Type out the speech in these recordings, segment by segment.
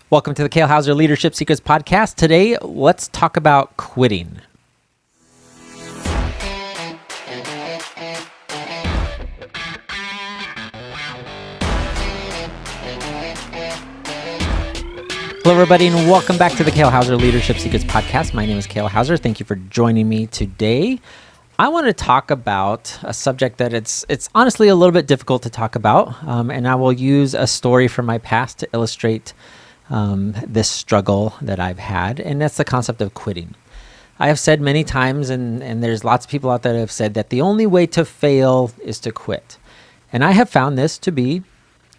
Welcome to the Kale Houser Leadership Secrets podcast. Today, let's talk about quitting. Hello, everybody, and welcome back to the Kale Houser Leadership Secrets podcast. My name is Kale Houser. Thank you for joining me today. I want to talk about a subject that it's honestly a little bit difficult to talk about, and I will use a story from my past to illustrate this struggle that I've had, and that's the concept of quitting. I have said many times, and there's lots of people out there that have said that the only way to fail is to quit. And I have found this to be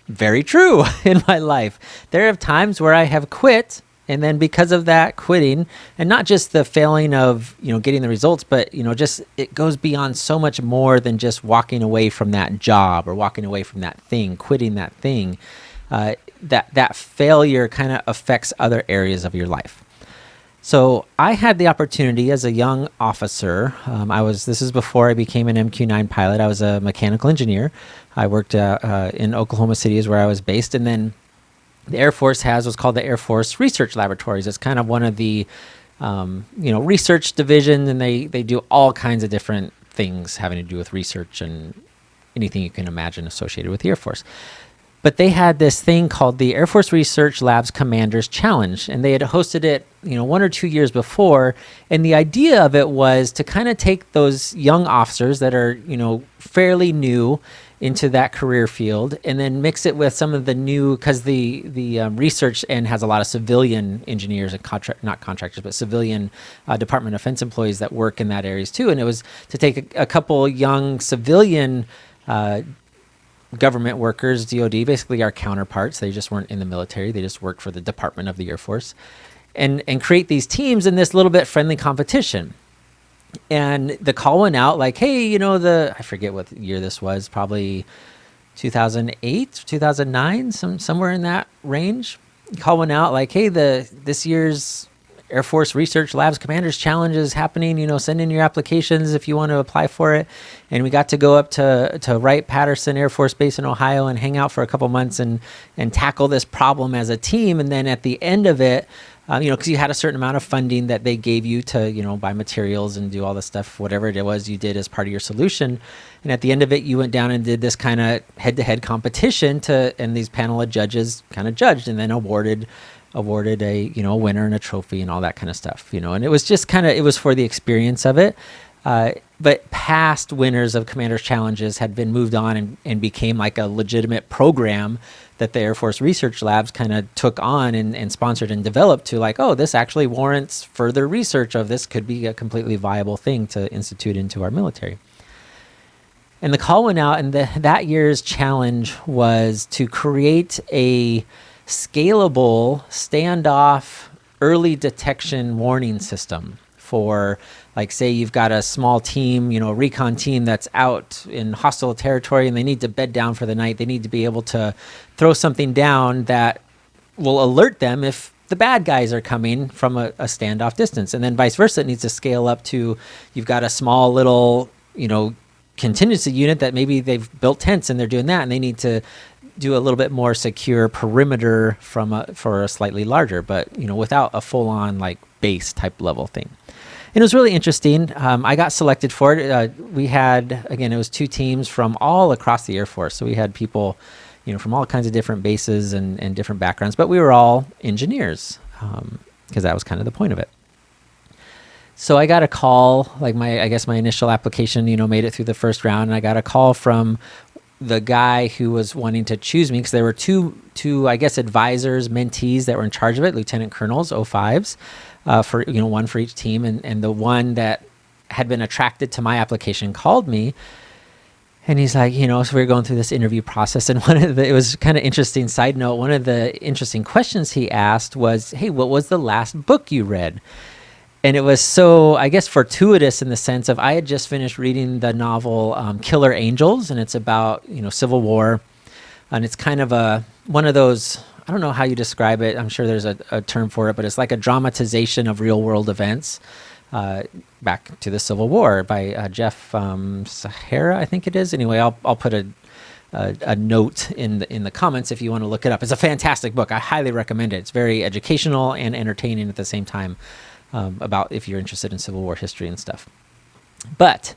very true in my life. There have times where I have quit, and then because of that quitting, and not just the failing of, getting the results, but, just it goes beyond so much more than just walking away from that job or walking away from that thing, quitting that thing. That failure kind of affects other areas of your life. So I had the opportunity as a young officer. This is before I became an MQ-9 pilot. I was a mechanical engineer. I worked in Oklahoma City is where I was based. And then the Air Force has what's called the Air Force Research Laboratories. It's kind of one of the, research divisions, and they do all kinds of different things having to do with research and anything you can imagine associated with the Air Force. But they had this thing called the Air Force Research Labs Commanders Challenge, and they had hosted it, 1 or 2 years before. And the idea of it was to kind of take those young officers that are, fairly new into that career field, and then mix it with some of the new, because the research end has a lot of civilian engineers and not contractors, but civilian Department of Defense employees that work in that areas too. And it was to take a couple young civilian government workers, DOD, basically our counterparts. They just weren't in the military. They just worked for the Department of the Air Force, and create these teams in this little bit friendly competition. And the call went out like, hey, I forget what year this was, probably 2008, 2009, somewhere in that range. The call went out like, hey, this year's Air Force Research Labs Commanders Challenge is happening, send in your applications if you want to apply for it. And we got to go up to Wright-Patterson Air Force Base in Ohio and hang out for a couple months and tackle this problem as a team. And then at the end of it, because you had a certain amount of funding that they gave you to, buy materials and do all the stuff, whatever it was you did as part of your solution. And at the end of it, you went down and did this kind of head-to-head competition and these panel of judges kind of judged and then awarded a winner and a trophy and all that kind of stuff, and it was just it was for the experience of it. But past winners of Commanders Challenges had been moved on and became like a legitimate program that the Air Force Research Labs kind of took on and sponsored and developed to like, oh, this actually warrants further research of this could be a completely viable thing to institute into our military. And the call went out, and that year's challenge was to create a scalable standoff early detection warning system for, like, say you've got a small team, a recon team that's out in hostile territory and they need to bed down for the night. They need to be able to throw something down that will alert them if the bad guys are coming from a standoff distance. And then vice versa, it needs to scale up to, you've got a small little, contingency unit that maybe they've built tents and they're doing that, and they need to do a little bit more secure perimeter for a slightly larger, but without a full-on like base type level thing. And it was really interesting. I got selected for it. We had, again, it was 2 teams from all across the Air Force. So we had people, from all kinds of different bases and different backgrounds, but we were all engineers because that was kind of the point of it. So I got a call, like my initial application, made it through the first round, and I got a call from the guy who was wanting to choose me, because there were two advisors, mentees that were in charge of it, lieutenant colonels, 05s, for, one for each team. And the one that had been attracted to my application called me, and he's like, so we were going through this interview process. And it was kind of interesting side note. One of the interesting questions he asked was, hey, what was the last book you read? And it was so, I guess, fortuitous in the sense of I had just finished reading the novel Killer Angels, and it's about, Civil War. And it's kind of one of those, I don't know how you describe it. I'm sure there's a term for it, but it's like a dramatization of real world events back to the Civil War by Jeff Sahara, I think it is. Anyway, I'll put a a note in the comments if you want to look it up. It's a fantastic book. I highly recommend it. It's very educational and entertaining at the same time, about if you're interested in Civil War history and stuff. But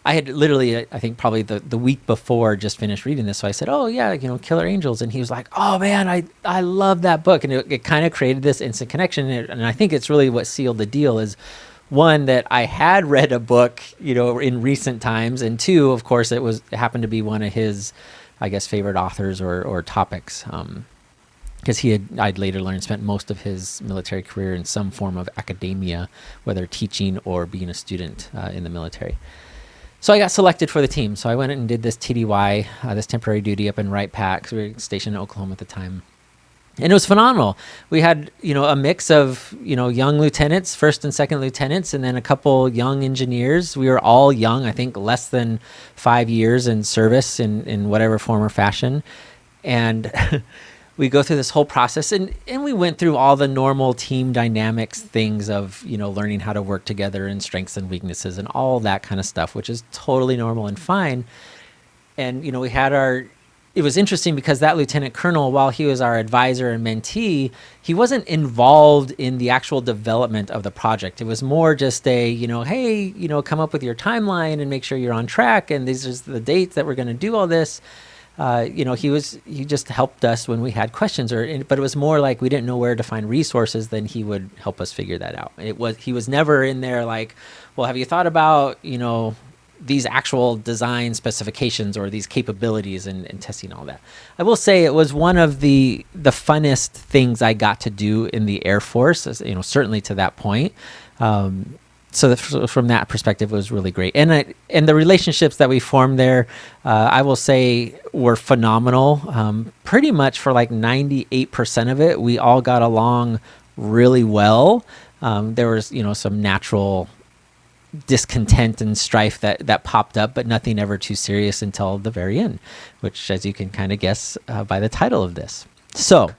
I had literally, I think probably the week before, just finished reading this. So I said, oh yeah, Killer Angels. And he was like, oh man, I love that book. And it kind of created this instant connection. And I think it's really what sealed the deal is, one, that I had read a book, in recent times. And two, of course, it happened to be one of his, I guess, favorite authors or topics. Because I'd later learned, spent most of his military career in some form of academia, whether teaching or being a student in the military. So I got selected for the team. So I went and did this TDY, this temporary duty up in Wright Pat, because we were stationed in Oklahoma at the time. And it was phenomenal. We had, a mix of, young lieutenants, first and second lieutenants, and then a couple young engineers. We were all young, I think less than 5 years in service in whatever form or fashion. And we go through this whole process, and we went through all the normal team dynamics things of, learning how to work together and strengths and weaknesses and all that kind of stuff, which is totally normal and fine. And, we had it was interesting because that lieutenant colonel, while he was our advisor and mentee, he wasn't involved in the actual development of the project. It was more just a, hey, come up with your timeline and make sure you're on track. And these are the dates that we're going to do all this. He just helped us when we had questions, but it was more like we didn't know where to find resources, then he would help us figure that out. He was never in there like, well, have you thought about, these actual design specifications or these capabilities and testing all that. I will say it was one of the funnest things I got to do in the Air Force, certainly to that point. So from that perspective, it was really great. And the relationships that we formed there, I will say, were phenomenal. Pretty much for like 98% of it, we all got along really well. There was, some natural discontent and strife that popped up, but nothing ever too serious until the very end, which, as you can kind of guess by the title of this. So,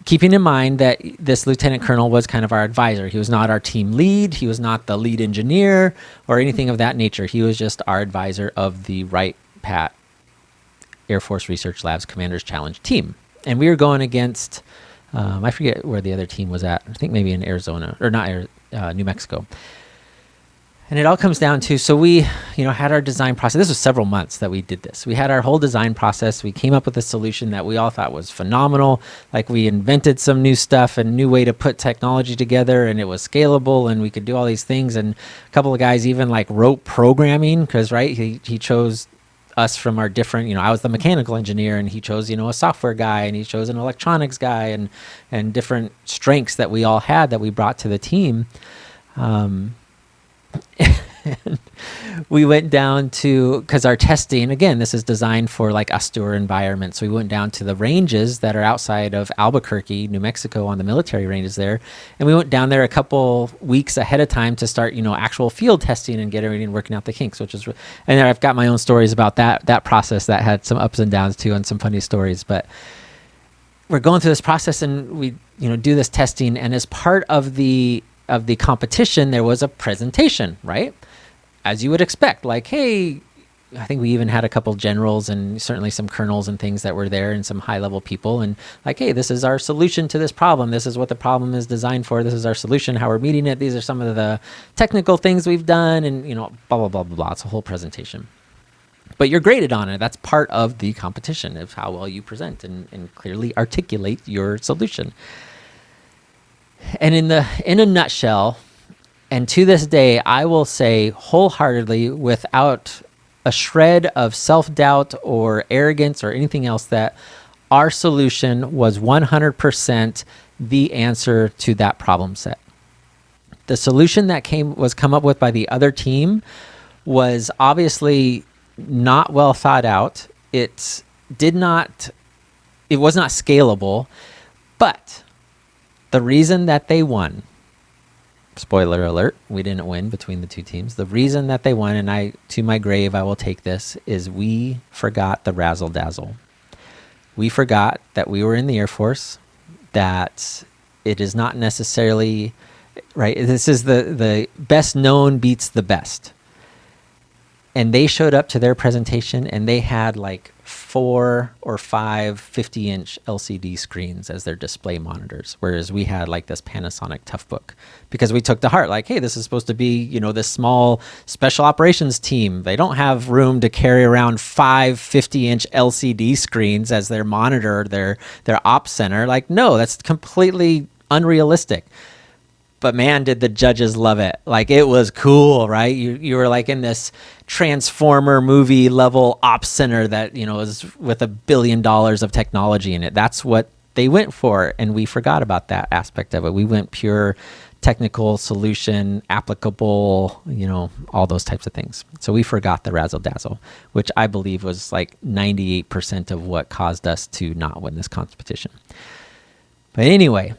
keeping in mind that this lieutenant colonel was kind of our advisor. He was not our team lead. He was not the lead engineer or anything of that nature. He was just our advisor of the Wright Pat Air Force Research Labs Commander's Challenge team. And we were going against, I forget where the other team was at. I think maybe in Arizona, or not New Mexico. And it all comes down to, so we, had our design process. This was several months that we did this. We had our whole design process. We came up with a solution that we all thought was phenomenal. Like, we invented some new stuff and new way to put technology together, and it was scalable, and we could do all these things. And a couple of guys even wrote programming, because he chose us from our different, I was the mechanical engineer, and he chose, a software guy, and he chose an electronics guy, and different strengths that we all had that we brought to the team. And we went down to, because our testing, again, this is designed for austere environments. So we went down to the ranges that are outside of Albuquerque, New Mexico, on the military ranges there. And we went down there a couple weeks ahead of time to start, actual field testing and get everything working out the kinks, which is, and I've got my own stories about that process that had some ups and downs too, and some funny stories. But we're going through this process, and we, do this testing. And as part of the competition, there was a presentation, right? As you would expect, hey, I think we even had a couple generals and certainly some colonels and things that were there, and some high level people, and hey, this is our solution to this problem. This is what the problem is designed for. This is our solution, how we're meeting it. These are some of the technical things we've done, and blah, blah, blah, blah, blah. It's a whole presentation. But you're graded on it. That's part of the competition, of how well you present and clearly articulate your solution. And in a nutshell, and to this day, I will say wholeheartedly, without a shred of self-doubt or arrogance or anything else, that our solution was 100% the answer to that problem set. The solution that was come up with by the other team was obviously not well thought out. It was not scalable, but the reason that they won, spoiler alert, we didn't win between the two teams. The reason that they won, and to my grave, I will take this, is we forgot the razzle dazzle. We forgot that we were in the Air Force, that it is not necessarily, right? This is the best known beats the best. And they showed up to their presentation and they had like 4 or 5 50-inch LCD screens as their display monitors, whereas we had like this Panasonic Toughbook, because we took to heart like, hey, this is supposed to be, this small special operations team. They don't have room to carry around 5 50-inch LCD screens as their monitor, their ops center. Like, no, that's completely unrealistic. But man, did the judges love it. Like, it was cool, right? You were like in this Transformer movie level ops center that, is with $1 billion of technology in it. That's what they went for. And we forgot about that aspect of it. We went pure technical solution, applicable, all those types of things. So we forgot the razzle dazzle, which I believe was like 98% of what caused us to not win this competition. But anyway,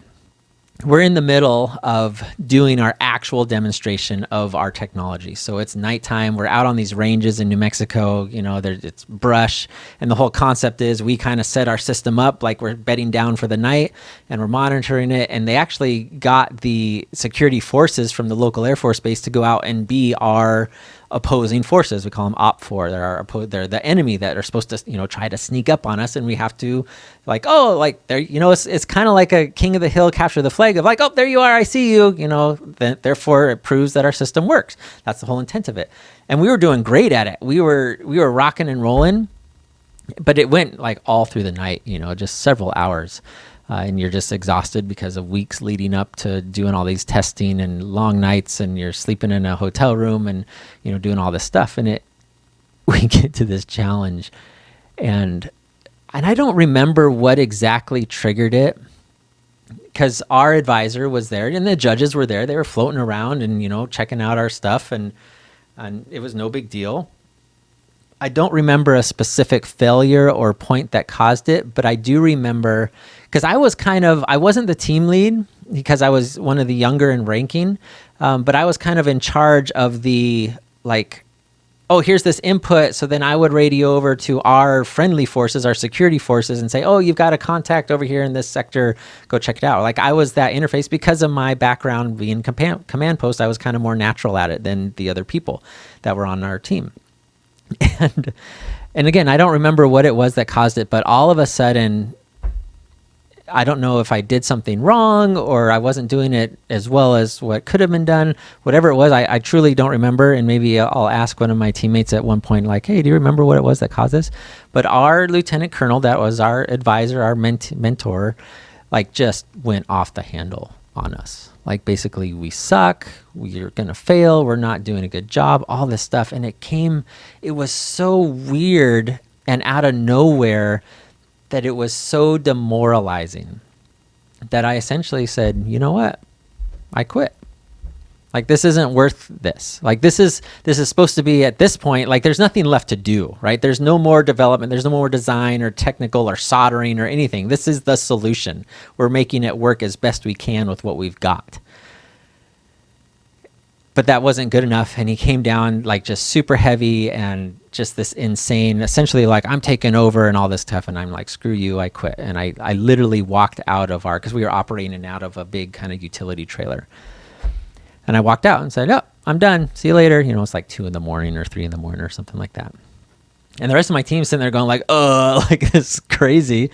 we're in the middle of doing our actual demonstration of our technology. So it's nighttime. We're out on these ranges in New Mexico. It's brush. And the whole concept is we kind of set our system up like we're bedding down for the night and we're monitoring it. And they actually got the security forces from the local Air Force Base to go out and be our opposing forces. We call them OPFOR. They're the enemy that are supposed to, try to sneak up on us, and we have to, it's kind of like a King of the Hill capture the flag of like, oh, there you are, I see you. Therefore, it proves that our system works. That's the whole intent of it. And we were doing great at it. We were rocking and rolling, but it went like all through the night. Just several hours. And you're just exhausted because of weeks leading up to doing all these testing and long nights, and you're sleeping in a hotel room and, doing all this stuff. And we get to this challenge, and I don't remember what exactly triggered it, because our advisor was there and the judges were there. They were floating around and, checking out our stuff, and it was no big deal. I don't remember a specific failure or point that caused it, but I do remember, because I wasn't the team lead because I was one of the younger in ranking, but I was kind of in charge of the, like, oh, here's this input. So then I would radio over to our friendly forces, our security forces, and say, oh, you've got a contact over here in this sector. Go check it out. Like, I was that interface because of my background being command post. I was kind of more natural at it than the other people that were on our team. And again, I don't remember what it was that caused it, but all of a sudden, I don't know if I did something wrong or I wasn't doing it as well as what could have been done. Whatever it was, I truly don't remember. And maybe I'll ask one of my teammates at one point, like, hey, do you remember what it was that caused this? But our lieutenant colonel, that was our advisor, our mentor, like, just went off the handle on us. Like, basically, we suck, we're going to fail, we're not doing a good job, all this stuff. And it was so weird and out of nowhere that it was so demoralizing that I essentially said, you know what? I quit. Like, this isn't worth this. Like, this is supposed to be, at this point, like, there's nothing left to do, right? There's no more development. There's no more design or technical or soldering or anything. This is the solution. We're making it work as best we can with what we've got. But that wasn't good enough. And he came down like just super heavy and just this insane, essentially like, I'm taking over and all this stuff. And I'm like, screw you, I quit. And I literally walked out of because we were operating out of a big kind of utility trailer. And I walked out and said, oh, I'm done. See you later. It's like 2 a.m. or 3 a.m. or something like that. And the rest of my team sitting there going like, oh, like, this is crazy.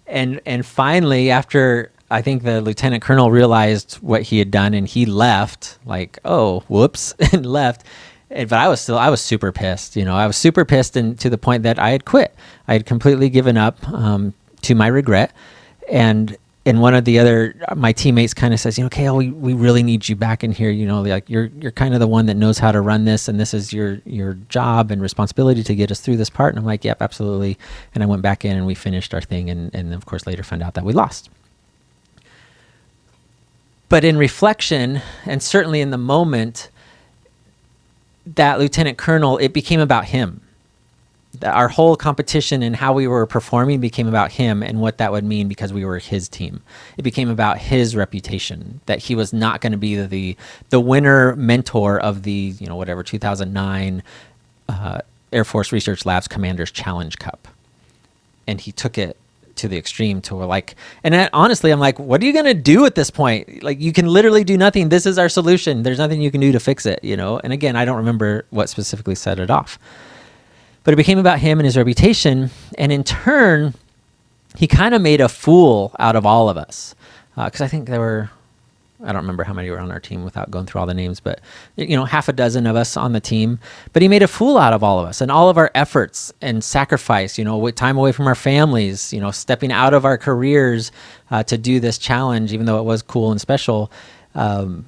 And finally, after I think the lieutenant colonel realized what he had done and he left, like, oh, whoops, and left. But I was super pissed. I was super pissed, and to the point that I had quit. I had completely given up, to my regret. And one of my teammates kind of says, Kale, we really need you back in here. Like, you're kind of the one that knows how to run this, and this is your job and responsibility to get us through this part. And I'm like, yep, absolutely. And I went back in and we finished our thing, and of course later found out that we lost. But in reflection, and certainly in the moment, that lieutenant colonel, it became about him. Our whole competition and how we were performing became about him and what that would mean because we were his team. It became about his reputation, that he was not going to be the winner mentor of the 2009 Air Force Research Labs Commanders Challenge Cup. And he took it to the extreme to like, and honestly, I'm like, what are you going to do at this point? Like, you can literally do nothing. This is our solution. There's nothing you can do to fix it, you know? And again, I don't remember what specifically set it off, but it became about him and his reputation. And in turn, he kind of made a fool out of all of us. Cause I think there were, I don't remember how many were on our team without going through all the names, but you know, half a dozen of us on the team. But he made a fool out of all of us and all of our efforts and sacrifice, you know, with time away from our families, you know, stepping out of our careers to do this challenge, even though it was cool and special. And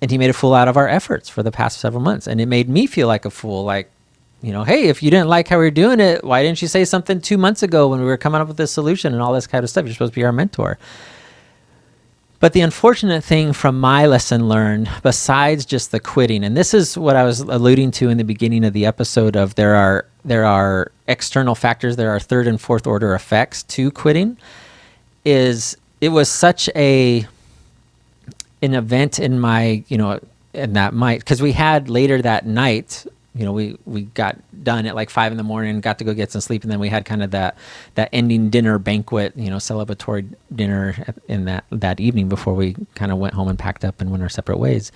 he made a fool out of our efforts for the past several months. And it made me feel like a fool, like, you know, hey, if you didn't like how we were doing it, why didn't you say something 2 months ago when we were coming up with this solution and all this kind of stuff? You're supposed to be our mentor. But the unfortunate thing from my lesson learned, besides just the quitting, and this is what I was alluding to in the beginning of the episode of there are external factors, there are third and fourth order effects to quitting, is it was such an event in my, you know, and that might, because we had later that night, you know, we got done at like 5 a.m, got to go get some sleep. And then we had kind of that ending dinner banquet, you know, celebratory dinner in that evening before we kind of went home and packed up and went our separate ways.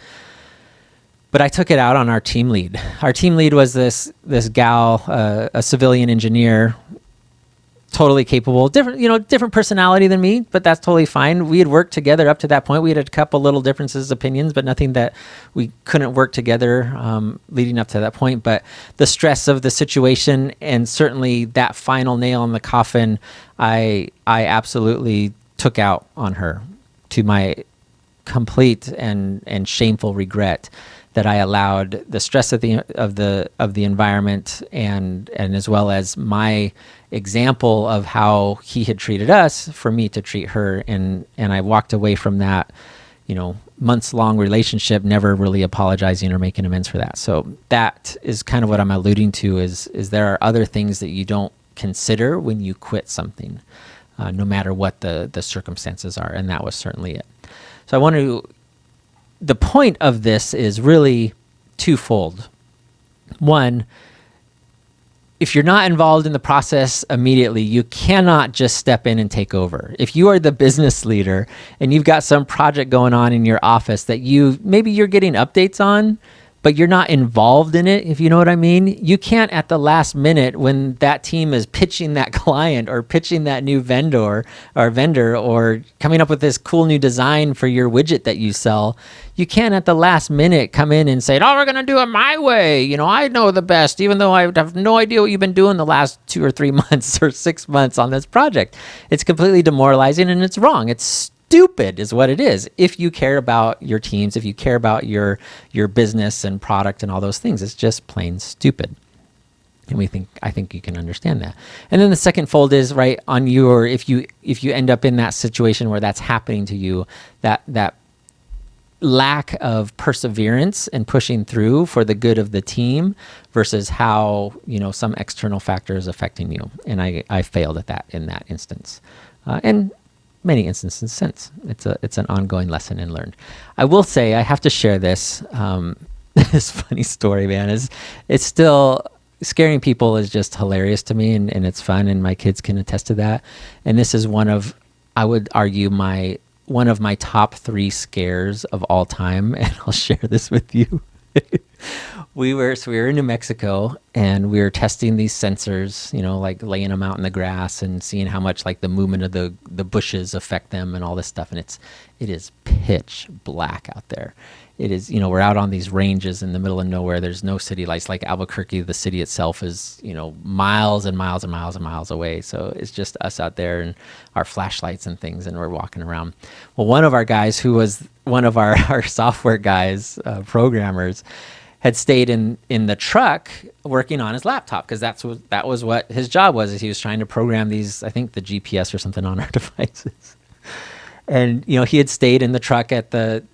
But I took it out on our team lead. Our team lead was this gal, a civilian engineer, totally capable, different personality than me, but that's totally fine. We had worked together up to that point. We had a couple little differences, opinions, but nothing that we couldn't work together leading up to that point. But the stress of the situation and certainly that final nail in the coffin, I absolutely took out on her to my complete and shameful regret that I allowed the stress of the environment and as well as my example of how he had treated us for me to treat her, and I walked away from that, you know, months-long relationship, never really apologizing or making amends for that. So that is kind of what I'm alluding to is there are other things that you don't consider when you quit something, no matter what the circumstances are, and that was certainly it. So I want to. The point of this is really twofold. One, if you're not involved in the process immediately, you cannot just step in and take over. If you are the business leader and you've got some project going on in your office that maybe you're getting updates on, but you're not involved in it, if you know what I mean, you can't at the last minute when that team is pitching that client or pitching that new vendor or coming up with this cool new design for your widget that you sell, you can't at the last minute come in and say, oh, we're going to do it my way. You know, I know the best, even though I have no idea what you've been doing the last 2 or 3 months or 6 months on this project. It's completely demoralizing and it's wrong. It's stupid is what it is. If you care about your teams, if you care about your business and product and all those things, it's just plain stupid. And I think you can understand that. And then the second fold is right on your, if you end up in that situation where that's happening to you, that lack of perseverance and pushing through for the good of the team versus how, you know, some external factor is affecting you. And I failed at that in that instance. And many instances since. It's an ongoing lesson and learned. I will say I have to share this. This funny story, man. It's still scaring people is just hilarious to me, and it's fun, and my kids can attest to that. And this is I would argue one of my top 3 scares of all time, and I'll share this with you. We were in New Mexico and we were testing these sensors, you know, like laying them out in the grass and seeing how much like the movement of the bushes affect them and all this stuff. And it is pitch black out there. It is, you know, we're out on these ranges in the middle of nowhere. There's no city lights. Like Albuquerque, the city itself is, you know, miles and miles and miles and miles away. So it's just us out there and our flashlights and things, and we're walking around. Well, one of our guys, who was one of our software guys, programmers, had stayed in the truck working on his laptop, because that was what his job was. Is he was trying to program these, I think the GPS or something on our devices. And, you know, he had stayed in the truck at the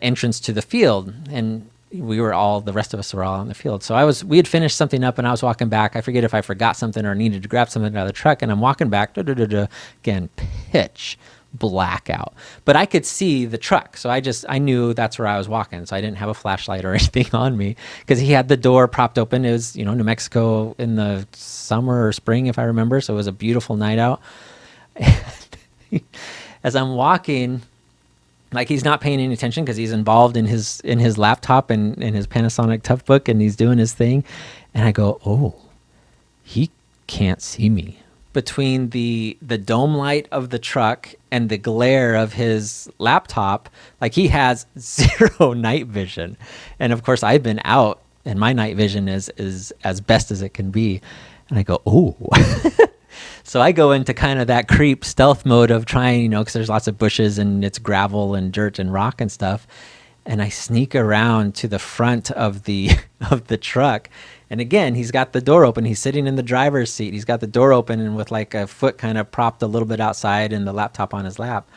entrance to the field, and the rest of us were all on the field. So we had finished something up and I was walking back. I forget if I forgot something or needed to grab something out of the truck, and I'm walking back, again, pitch blackout, but I could see the truck. So I knew that's where I was walking. So I didn't have a flashlight or anything on me, because he had the door propped open. It was, you know, New Mexico in the summer or spring, if I remember. So it was a beautiful night out. As I'm walking, like he's not paying any attention because he's involved in his laptop and in his Panasonic Toughbook, and he's doing his thing. And I go, oh, he can't see me. Between the dome light of the truck and the glare of his laptop, like he has zero night vision. And of course I've been out and my night vision is as best as it can be. And I go, oh. So I go into kind of that creep stealth mode of trying, because there's lots of bushes and it's gravel and dirt and rock and stuff. And I sneak around to the front of the truck. And again, he's got the door open. He's sitting in the driver's seat. He's got the door open and with like a foot kind of propped a little bit outside and the laptop on his lap.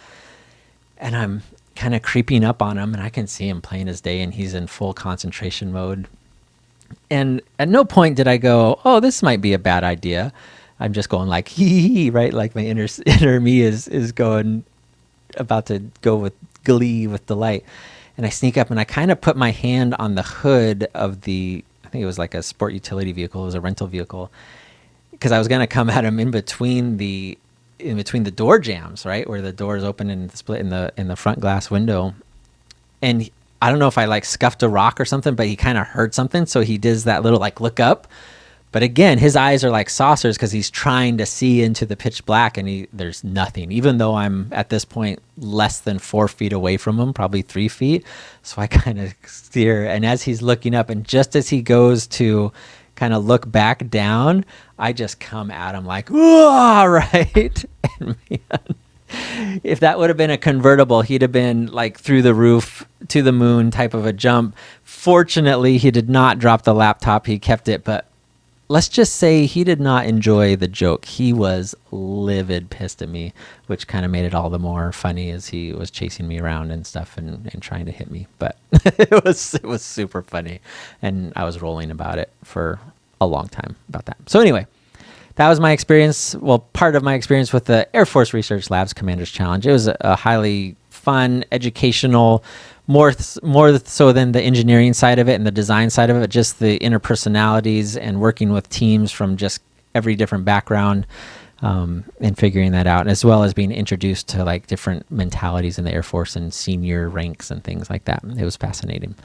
And I'm kind of creeping up on him, and I can see him plain as day, and he's in full concentration mode. And at no point did I go, oh, this might be a bad idea. I'm just going like, hee, right? Like my inner me is going, about to go with glee, with delight. And I sneak up and I kind of put my hand on the hood of I think it was like a sport utility vehicle. It was a rental vehicle, because I was going to come at him in between the door jambs, right? Where the door is open and the split in the front glass window. And I don't know if I like scuffed a rock or something, but he kind of heard something. So he does that little like look up. But again, his eyes are like saucers because he's trying to see into the pitch black, and there's nothing, even though I'm at this point less than 4 feet away from him, probably 3 feet. So I kind of steer, and as he's looking up, and just as he goes to kind of look back down, I just come at him like, whoa, right? And man, if that would have been a convertible, he'd have been like through the roof to the moon type of a jump. Fortunately, he did not drop the laptop. He kept it, but let's just say he did not enjoy the joke. He was livid pissed at me, which kind of made it all the more funny as he was chasing me around and stuff and trying to hit me. But it was super funny. And I was rolling about it for a long time about that. So anyway, that was my experience. Well, part of my experience with the Air Force Research Labs Commander's Challenge. It was a highly fun, educational, more so than the engineering side of it and the design side of it, just the interpersonalities and working with teams from just every different background, and figuring that out, as well as being introduced to like different mentalities in the Air Force and senior ranks and things like that. It was fascinating.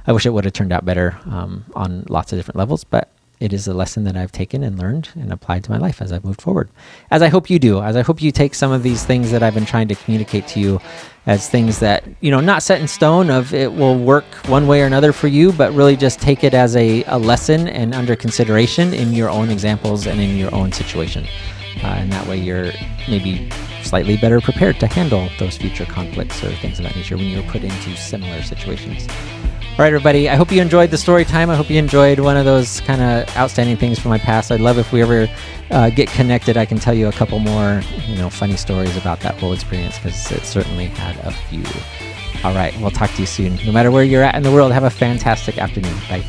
I wish it would have turned out better on lots of different levels, but it is a lesson that I've taken and learned and applied to my life as I've moved forward. As I hope you do. As I hope you take some of these things that I've been trying to communicate to you as things that, not set in stone of it will work one way or another for you, but really just take it as a lesson and under consideration in your own examples and in your own situation. And that way you're maybe slightly better prepared to handle those future conflicts or things of that nature when you're put into similar situations. All right, everybody, I hope you enjoyed the story time. I hope you enjoyed one of those kind of outstanding things from my past. I'd love if we ever get connected. I can tell you a couple more, funny stories about that whole experience, because it certainly had a few. All right, we'll talk to you soon. No matter where you're at in the world, have a fantastic afternoon. Bye.